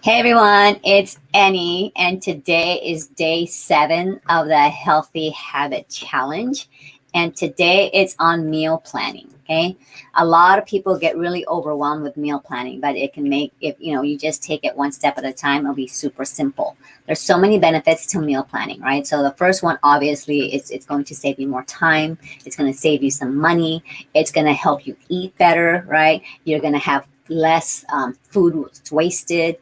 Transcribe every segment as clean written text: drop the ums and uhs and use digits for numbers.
Hey everyone, it's Annie, and today is day 7 of the Healthy Habit Challenge. And today it's on meal planning. Okay, a lot of people get really overwhelmed with meal planning, but it can make, if you just take it one step at a time, it'll be super simple. There's so many benefits to meal planning, right? So the first one, obviously, is it's going to save you more time. It's going to save you some money. It's going to help you eat better, right? You're going to have less food wasted.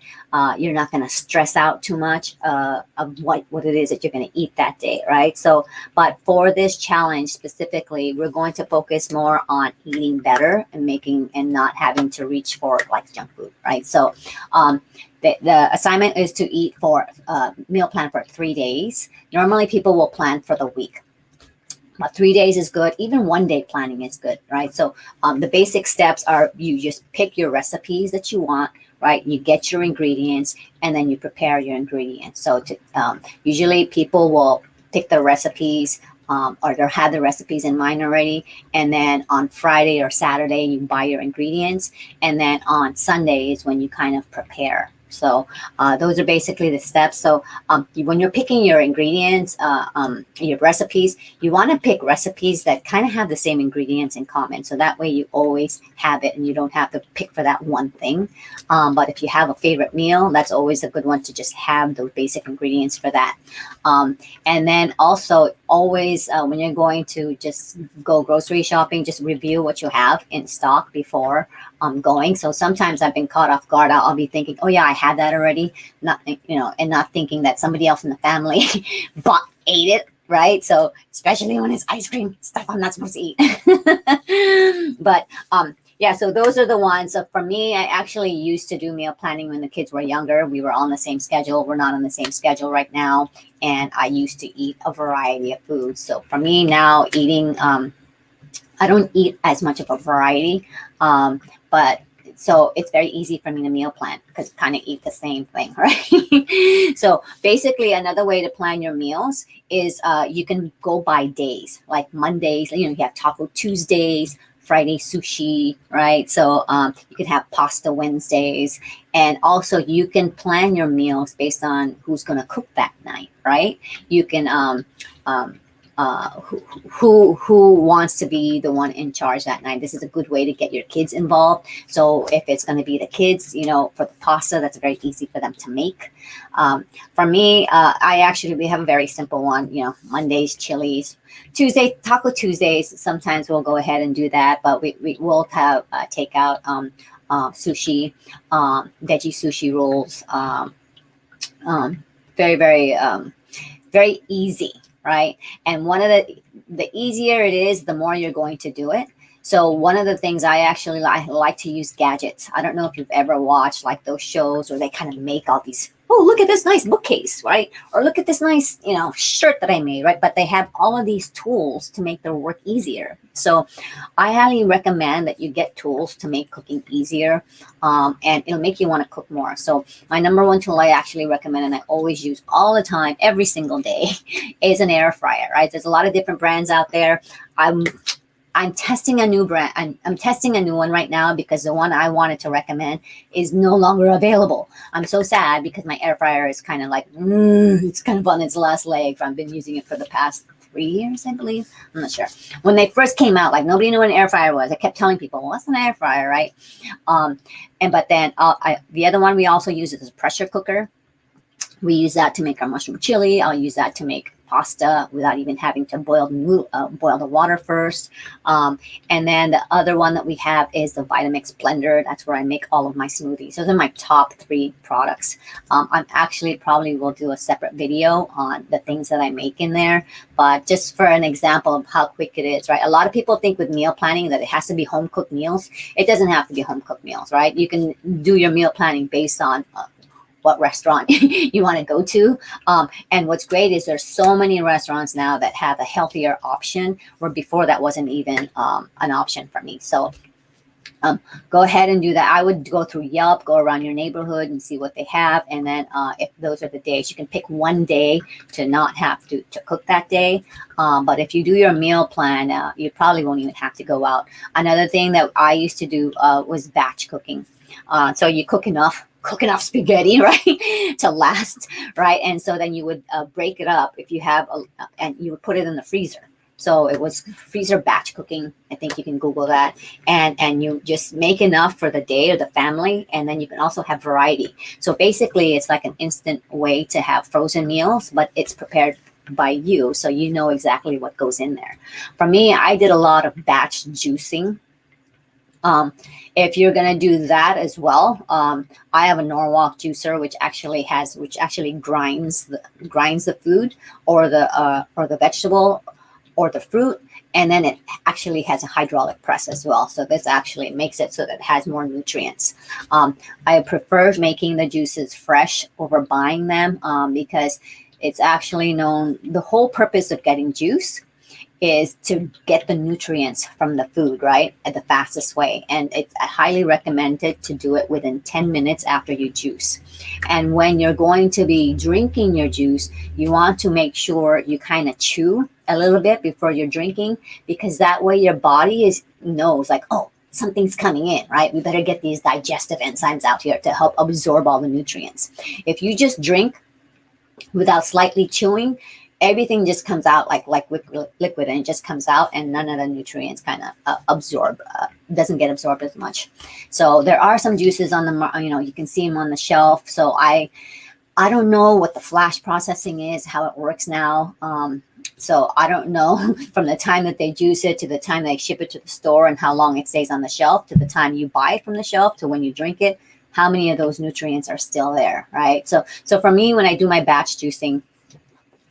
You're not going to stress out too much of what it is that you're going to eat that day, right? So, but for this challenge specifically, we're going to focus more on eating better and making and not having to reach for like junk food, right? So, the assignment is to eat for meal plan for 3 days. Normally, people will plan for the week. But 3 days is good. Even 1 day planning is good, right? So the basic steps are you just pick your recipes that you want, right? You get your ingredients and then you prepare your ingredients. So usually people will pick the recipes or they'll have the recipes in mind already. And then on Friday or Saturday, you buy your ingredients. And then on Sunday is when you kind of prepare. So those are basically the steps. So when you're picking your ingredients, your recipes, you want to pick recipes that kind of have the same ingredients in common. So that way you always have it and you don't have to pick for that one thing. But if you have a favorite meal, that's always a good one to just have those basic ingredients for that. And then also always when you're going to just go grocery shopping, just review what you have in stock before going. So sometimes I've been caught off guard. I'll be thinking, oh yeah, I had that already, not and not thinking that somebody else in the family ate it, right? So especially when it's ice cream stuff I'm not supposed to eat. But yeah, so those are the ones. So for me, I actually used to do meal planning when the kids were younger. We were on the same schedule. We're not on the same schedule right now, and I used to eat a variety of foods. So for me now, eating I don't eat as much of a variety, but so it's very easy for me to meal plan because I kind of eat the same thing, right? So basically, another way to plan your meals is you can go by days, like Mondays. You have Taco Tuesdays, Friday sushi, right? So you can have pasta Wednesdays, and also you can plan your meals based on who's going to cook that night, right? You can who wants to be the one in charge that night. This is a good way to get your kids involved. So if it's going to be the kids, for the pasta, that's very easy for them to make. For me, we have a very simple one. Mondays chilies, Tuesday Taco Tuesdays. Sometimes we'll go ahead and do that, but we will have takeout, sushi, veggie sushi rolls. Very very easy, right? And one of the easier it is, the more you're going to do it. So one of the things I like to use gadgets. I don't know if you've ever watched like those shows where they kind of make all these, oh, look at this nice bookcase, right? Or look at this nice, shirt that I made, right? But they have all of these tools to make their work easier. So I highly recommend that you get tools to make cooking easier, and it'll make you want to cook more. So my number one tool I actually recommend, and I always use all the time, every single day, is an air fryer, right? There's a lot of different brands out there. I'm testing a new brand. I'm testing a new one right now because the one I wanted to recommend is no longer available. I'm so sad because my air fryer is kind of like, it's kind of on its last leg. I've been using it for the past 3 years, I believe. I'm not sure. When they first came out, like nobody knew what an air fryer was. I kept telling people, well, what's an air fryer, right? But then the other one we also use is a pressure cooker. We use that to make our mushroom chili. I'll use that to make pasta without even having to boil the water first. And then the other one that we have is the Vitamix blender. That's where I make all of my smoothies. Those are my top 3 products. I'm actually probably will do a separate video on the things that I make in there. But just for an example of how quick it is, right? A lot of people think with meal planning that it has to be home cooked meals. It doesn't have to be home cooked meals, right? You can do your meal planning based on what restaurant you want to go to. And what's great is there's so many restaurants now that have a healthier option, where before that wasn't even an option for me. So go ahead and do that. I would go through Yelp, go around your neighborhood and see what they have. And then if those are the days, you can pick one day to not have to cook that day. But if you do your meal plan, you probably won't even have to go out. Another thing that I used to do was batch cooking. So you cook enough cook enough spaghetti, right, to last, right? And so then you would break it up if you have, and you would put it in the freezer. So it was freezer batch cooking. I think you can Google that, and you just make enough for the day or the family, and then you can also have variety. So basically, it's like an instant way to have frozen meals, but it's prepared by you, so you know exactly what goes in there. For me, I did a lot of batch juicing. Um, if you're gonna do that as well, I have a Norwalk juicer, which actually grinds the food or the vegetable or the fruit, and then it actually has a hydraulic press as well. So this actually makes it so that it has more nutrients. I prefer making the juices fresh over buying them, because it's actually known the whole purpose of getting juice is to get the nutrients from the food, right, at the fastest way. And it's highly recommended to do it within 10 minutes after you juice. And when you're going to be drinking your juice, you want to make sure you kind of chew a little bit before you're drinking, because that way your body knows like, oh, something's coming in, right? We better get these digestive enzymes out here to help absorb all the nutrients. If you just drink without slightly chewing, everything just comes out like liquid, and it just comes out, and none of the nutrients kind of doesn't get absorbed as much. So there are some juices on the, you can see them on the shelf. So I don't know what the flash processing is, how it works now. So I don't know from the time that they juice it to the time they ship it to the store, and how long it stays on the shelf to the time you buy it from the shelf to when you drink it, how many of those nutrients are still there, right? So for me, when I do my batch juicing,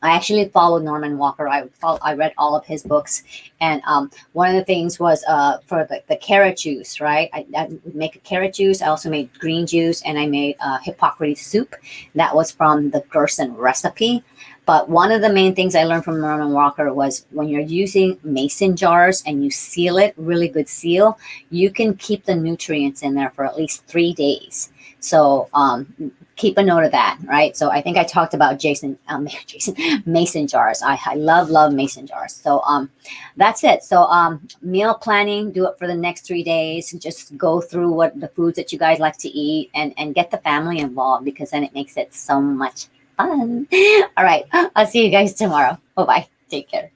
I actually followed Norman Walker. I read all of his books, and one of the things was for the carrot juice, right? I would make a carrot juice. I also made green juice, and I made Hippocrates soup. That was from the Gerson recipe. But one of the main things I learned from Norman Walker was when you're using mason jars and you seal it, really good seal, you can keep the nutrients in there for at least 3 days. So keep a note of that, right? So I think I talked about mason jars. I love mason jars. So that's it. So meal planning, do it for the next 3 days. Just go through what the foods that you guys like to eat, and get the family involved, because then it makes it so much fun. All right. I'll see you guys tomorrow. Bye-bye. Take care.